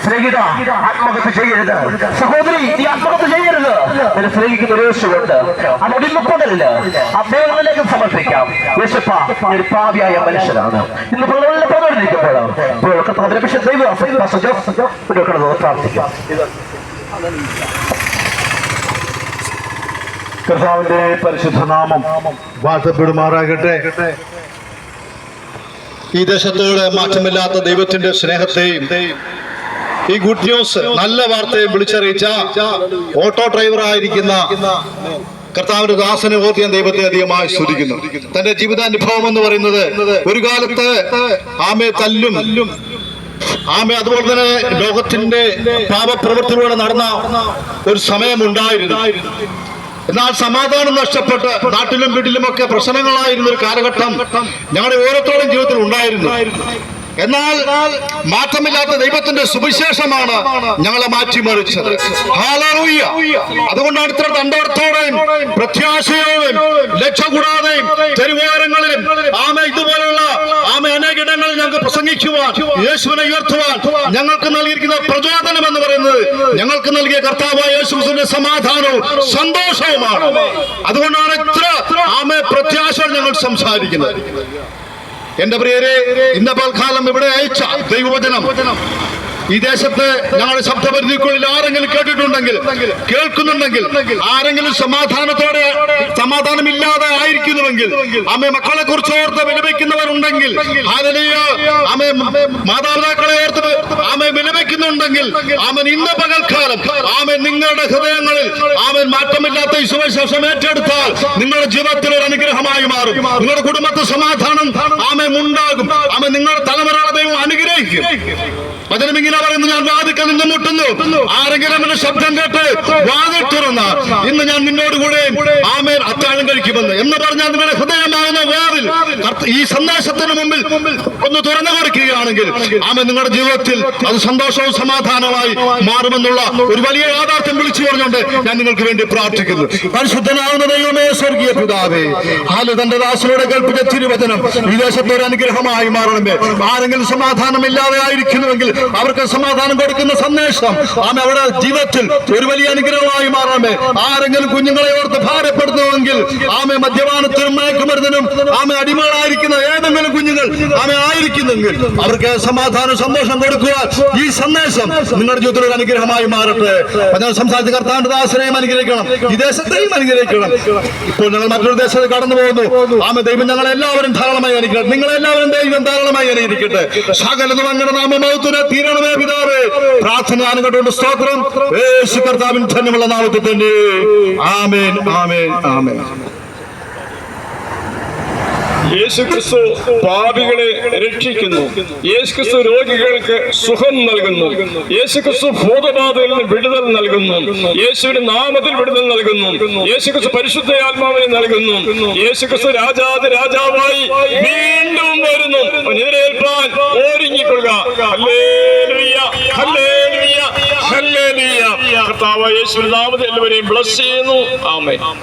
സ്നേഹിത ആത്മഹത്യ ചെയ്യരുത്. സഹോദരി, നീ ആത്മഹത്യ ചെയ്യരുത്. നിന്നെ സ്നേഹിക്കുന്ന ഒരു യേശുവുണ്ട്. അതുകൊണ്ട് ഇന്ന് പകലില് അദ്ദേഹങ്ങളിലേക്ക് സമർപ്പിക്കാം. യേശുപ്പ, ഒരു പാപിയായ മനുഷ്യനാണ്. ഇന്ന് പകലിൽ പറഞ്ഞിരിക്കുമ്പോൾ പ്രാർത്ഥിക്കാം. കർത്താവിന്റെ പരിശുദ്ധ നാമം വാഴ്ത്തപ്പെടുമാറാകട്ടെ. ഈ ദേശത്തോട് മാറ്റമില്ലാത്ത ദൈവത്തിന്റെ സ്നേഹത്തെയും ഈ ഗുഡ് ന്യൂസ് നല്ല വാർത്തയെ വിളിച്ചറിയിച്ച ഓട്ടോ ഡ്രൈവറായിരിക്കുന്ന കർത്താവിന്റെ ദാസനെ ഓർത്ത് ഞാൻ ദൈവത്തെ അധികമായി സ്തുതിക്കുന്നു. തന്റെ ജീവിതാനുഭവം എന്ന് പറയുന്നത് ഒരു കാലത്ത് ആമെ തല്ലും അതുപോലെ തന്നെ ലോകത്തിന്റെ പാപപ്രവൃത്തിയിലൂടെ നടന്ന ഒരു സമയമുണ്ടായിരുന്നു. എന്നാൽ സമാധാനം നഷ്ടപ്പെട്ട് നാട്ടിലും വീട്ടിലുമൊക്കെ പ്രശ്നങ്ങളായിരുന്ന ഒരു കാലഘട്ടം ഞങ്ങളുടെ ഓരോരുത്തരുടെയും ജീവിതത്തിൽ ഉണ്ടായിരുന്നു. എന്നാൽ മാറ്റമില്ലാത്ത ദൈവത്തിന്റെ സുവിശേഷമാണ് ഞങ്ങളെ മാറ്റിമറിച്ചത്. ഹല്ലേലൂയ. അതുകൊണ്ടാണ് ഇത്ര തണ്ടോടത്തോടെയും പ്രത്യാശയോടെയും ലക്ഷ്യം കൂടാതെയും തെരുവോരങ്ങളിലും ഇതുപോലുള്ള അനേകിടങ്ങളിൽ ഞങ്ങൾക്ക് പ്രസംഗിക്കുവാൻ, യേശുവിനെ ഉയർത്തുവാൻ ഞങ്ങൾക്ക് നൽകിയിരിക്കുന്ന പ്രചോദനം എന്ന് പറയുന്നത് ഞങ്ങൾക്ക് നൽകിയ കർത്താവായ യേശുവിന്റെ സമാധാനവും സന്തോഷവുമാണ്. അതുകൊണ്ടാണ് ഇത്ര പ്രത്യാശയോടെ ഞങ്ങൾ സംസാരിക്കുന്നത്. എന്റെ പ്രിയരെ, ഇന്ന പൽക്കാലം ഇവിടെ അയച്ച ദൈവവചനം ഈ ദേശത്ത് ഞങ്ങളുടെ ശബ്ദപരിധിക്കുള്ളിൽ ആരെങ്കിലും കേട്ടിട്ടുണ്ടെങ്കിൽ, കേൾക്കുന്നുണ്ടെങ്കിൽ, ആരെങ്കിലും സമാധാനമില്ലാതെ ആയിരിക്കുന്നുവെങ്കിൽ, മക്കളെ കുറിച്ച് ഓർത്ത് വിലപിക്കുന്നവരുണ്ടെങ്കിൽ, മാതാപിതാക്കളെ ഓർത്ത് വിലപിക്കുന്നുണ്ടെങ്കിൽ, ഇന്ന പകൽക്കാലം നിങ്ങളുടെ ഹൃദയങ്ങളിൽ മാറ്റമില്ലാത്ത ഈ സുവിശേഷം ഏറ്റെടുത്താൽ നിങ്ങളുടെ ജീവിതത്തിൽ ഒരു അനുഗ്രഹമായി മാറും. നിങ്ങളുടെ കുടുംബത്തിൽ സമാധാനം ഉണ്ടാകും. നിങ്ങളുടെ തലമുറകളെ ദൈവം അനുഗ്രഹിക്കും. വചനം ഇങ്ങനെ പറയുന്നു, ഞാൻ വാതിൽക്കൽ നിന്ന് മുട്ടുന്നു, ആരെങ്കിലും എന്റെ ശബ്ദം കേട്ട് വാതിൽ തുറന്ന ഇന്ന് ഞാൻ നിന്നോട് കൂടെ അത്താഴം കഴിക്കുമെന്ന് എന്ന് പറഞ്ഞാൽ നിങ്ങളുടെ ഹൃദയമാകുന്ന വാതിൽ ഈ സന്ദേശത്തിന് മുമ്പിൽ ഒന്ന് തുറന്നു കൊടുക്കുകയാണെങ്കിൽ നിങ്ങളുടെ ജീവിതത്തിൽ അത് സന്തോഷവും സമാധാനമായി മാറുമെന്നുള്ള ഒരു വലിയ യാഥാർത്ഥ്യം വിളിച്ചു പറഞ്ഞുകൊണ്ട് ഞാൻ നിങ്ങൾക്ക് വേണ്ടി പ്രാർത്ഥിക്കുന്നു. പരിശുദ്ധനാകുന്ന ദൈവമേ, സ്വർഗീയ പിതാവേ, തന്റെ ദാസനോട് കൽപ്പിച്ച തിരുവചനം ഈ ദേശത്തെ ഒരു അനുഗ്രഹമായി മാറണമേ. ആരെങ്കിലും സമാധാനമില്ലാതെ ആയിരിക്കുന്നുവെങ്കിൽ അവർക്ക് സമാധാനം കൊടുക്കുന്ന സന്ദേശം അവരുടെ ജീവിതത്തിൽ ഒരു വലിയ അനുഗ്രഹമായി മാറണമേ. ആരെങ്കിലും കുഞ്ഞുങ്ങളെ ഓർത്ത് ഭാരപ്പെടുന്നുവെങ്കിൽ മദ്യപാനത്തിനും മയക്കുമരുന്നിനും അടിമകളായിരിക്കുന്ന ഏതെങ്കിലും കുഞ്ഞുങ്ങൾ ആയിരിക്കുന്നെങ്കിൽ അവർക്ക് സമാധാനം സന്തോഷം കൊടുക്കുക. ഈ സന്ദേശം നിങ്ങളുടെ ജീവിതത്തിൽ ഒരു അനുഗ്രഹമായി മാറട്ടെ. സംസാരിച്ച കർത്താവിന്റെ ദാസനെയും അനുഗ്രഹിക്കണം, ഈ ദേശത്തെയും അനുഗ്രഹിക്കണം. ഇപ്പോൾ ഞങ്ങൾ മറ്റൊരു ദേശത്ത് കടന്നു പോകുന്നു. ദൈവം ഞങ്ങളെല്ലാവരും ധാരാളമായി അനുഗ്രഹിക്കട്ടെ. നിങ്ങളെല്ലാവരും ദൈവം ധാരാളമായി അനുഗ്രഹിക്കട്ടെ. സകലതും അങ്ങനെ നാമമഹത്വത്തിന് തീരണമേ പിതാവേ. പ്രാർത്ഥന അനുകട്ടുകൊണ്ട് സ്തോത്രം യേശു കർത്താവിൻ ധന്യമുള്ള നാമത്തിൽ തന്നെ. ആമേൻ, ആമേൻ, ആമേൻ. യേശുക്രിസ്തു പാപികളെ രക്ഷിക്കുന്നു. യേശുക്രിസ്തു രോഗികൾക്ക് സുഖം നൽകുന്നു. യേശുക്രിസ്തു ഭൂതബാധയിൽ നിന്ന് വിടുതൽ നൽകുന്നു. യേശുവിന്റെ നാമത്തിൽ വിടുതൽ നൽകുന്നു. യേശുക്രിസ്തു പരിശുദ്ധ ആത്മാവിനെ നൽകുന്നു. യേശുക്രിസ്തു രാജാവായി വീണ്ടും വരുന്നു. എതിരേൽപ്പാൻ ഒരുങ്ങിക്കൊള്ളുക. Hallelujah, hallelujah, hallelujah. കർത്താവായ യേശുവിന്റെ നാമത്തിൽ എല്ലാവരെയും ബ്ലസ് ചെയ്യുന്നു. ആമേൻ.